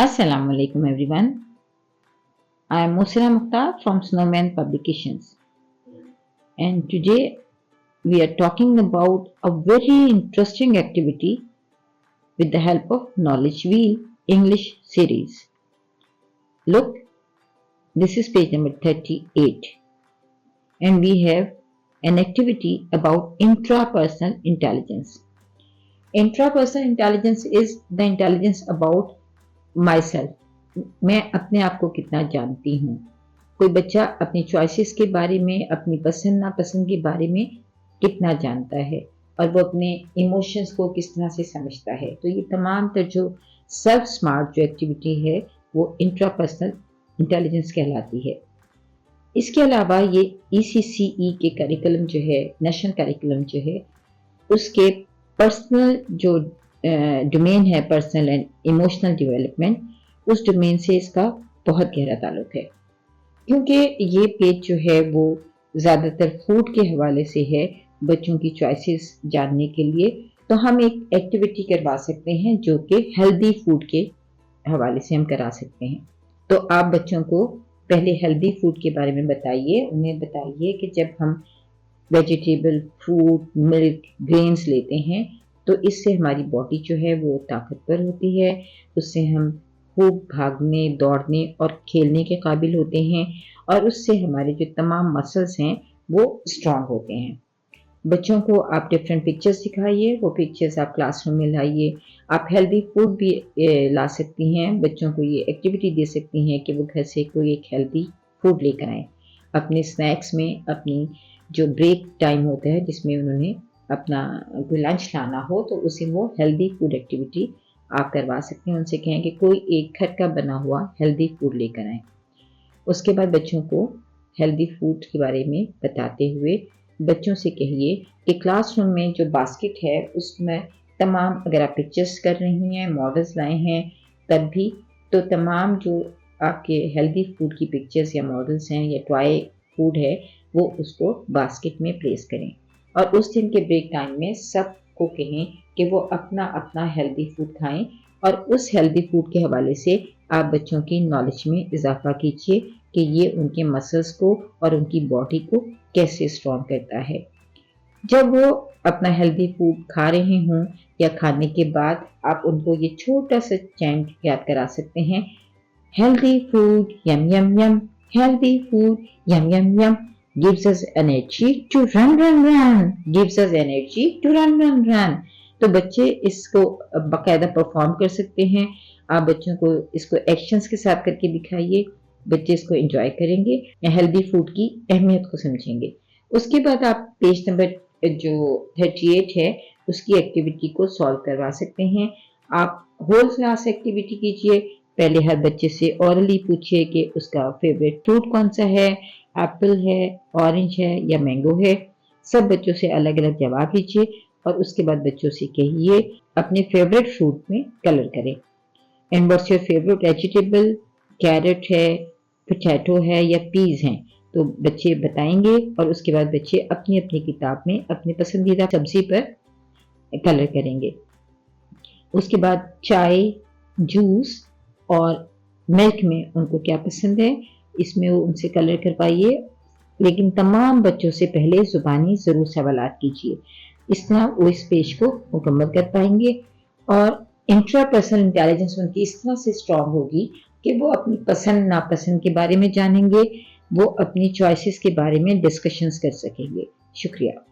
Assalamu alaikum everyone. I am Musira Mukhtar from Snowman Publications, and today we are talking about a very interesting activity with the help of Knowledge Wheel English series. Look, this is page number 38, and we have an activity about intrapersonal intelligence. Intrapersonal intelligence is the intelligence about myself. मैं अपने आप को कितना जानती हूँ. कोई बच्चा अपनी चॉइसेस के बारे में, अपनी पसंद नापसंद के बारे में कितना जानता है और वो अपने इमोशंस को किस तरह से समझता है. तो ये तमाम तर जो सेल्फ स्मार्ट जो एक्टिविटी है वो इंट्रापर्सनल इंटेलिजेंस कहलाती है. इसके अलावा ये ECCE के करिकुलम जो है, नेशनल करिकुलम जो है, उसके पर्सनल जो डोमेन है, पर्सनल एंड इमोशनल डेवलपमेंट, उस डोमेन से इसका बहुत गहरा ताल्लुक है. क्योंकि ये पेज जो है वो ज़्यादातर फूड के हवाले से है, बच्चों की चॉइसेस जानने के लिए, तो हम एक एक्टिविटी करवा सकते हैं जो कि हेल्दी फूड के हवाले से हम करा सकते हैं. तो आप बच्चों को पहले हेल्दी फूड के बारे में बताइए. उन्हें बताइए कि जब हम वेजिटेबल, फ्रूट, मिल्क, ग्रेन्स लेते हैं तो इससे हमारी बॉडी जो है वो ताकतवर होती है, उससे हम खूब भागने, दौड़ने और खेलने के काबिल होते हैं और उससे हमारे जो तमाम मसल्स हैं वो स्ट्रांग होते हैं. बच्चों को आप डिफरेंट पिक्चर्स दिखाइए, वो पिक्चर्स आप क्लासरूम में लाइए. आप हेल्दी फूड भी ला सकती हैं. बच्चों को ये एक्टिविटी दे सकती हैं कि वो घर से कोई एक हेल्दी फूड लेकर आएँ. अपने स्नैक्स में, अपनी जो ब्रेक टाइम होता है जिसमें उन्होंने अपना कोई लंच लाना हो, तो उसे वो हेल्दी फूड एक्टिविटी आप करवा सकते हैं. उनसे कहें कि कोई एक घर का बना हुआ हेल्दी फूड लेकर आएँ. उसके बाद बच्चों को हेल्दी फूड के बारे में बताते हुए बच्चों से कहिए कि क्लासरूम में जो बास्केट है उसमें तमाम, अगर आप पिक्चर्स कर रही हैं, मॉडल्स लाए हैं तब भी, तो तमाम जो आपके हेल्दी फूड की पिक्चर्स या मॉडल्स हैं या टॉय फूड है वो उसको बास्केट में प्लेस करें. और उस दिन के ब्रेक टाइम में सबको कहें कि वो अपना अपना हेल्दी फूड खाएं और उस हेल्दी फूड के हवाले से आप बच्चों की नॉलेज में इजाफा कीजिए कि ये उनके मसल्स को और उनकी बॉडी को कैसे स्ट्रॉन्ग करता है. जब वो अपना हेल्दी फूड खा रहे हों या खाने के बाद आप उनको ये छोटा सा चैंट याद करा सकते हैं, healthy food Yama Yama Yama, healthy food Yama Yama Yama, gives us energy to run run run, gives us energy to run run run. तो बच्चे इसको बाकायदा परफॉर्म कर सकते हैं. आप बच्चों को इसको एक्शंस के साथ करके दिखाइए, बच्चे इसको एंजॉय करेंगे, हेल्दी फूड की अहमियत को समझेंगे. उसके बाद आप पेज नंबर जो 38 है उसकी एक्टिविटी को सॉल्व करवा सकते हैं. आप होल क्लास एक्टिविटी कीजिए. पहले हर बच्चे से ऑरली पूछिए कि उसका फेवरेट फ्रूट कौन सा है, एप्पल है, ऑरेंज है या मैंगो है. सब बच्चों से अलग अलग जवाब लीजिए और उसके बाद बच्चों से कहिए अपने फेवरेट फ्रूट में कलर करें. And what's your favourite vegetable, carrot है, पोटैटो है या पीज हैं, तो बच्चे बताएंगे और उसके बाद बच्चे अपनी अपनी किताब में अपने पसंदीदा सब्जी पर कलर करेंगे. उसके बाद चाय, जूस और मिल्क में उनको क्या पसंद है इसमें वो उनसे कलर करवाइए. लेकिन तमाम बच्चों से पहले जुबानी ज़रूर सवालात कीजिए. इस तरह वो इस पेज को मुकम्मल कर पाएंगे और इंट्रापर्सनल इंटेलिजेंस उनकी इस तरह से स्ट्रॉन्ग होगी कि वो अपनी पसंद नापसंद के बारे में जानेंगे, वो अपनी चॉइसेस के बारे में डिस्कशंस कर सकेंगे. शुक्रिया.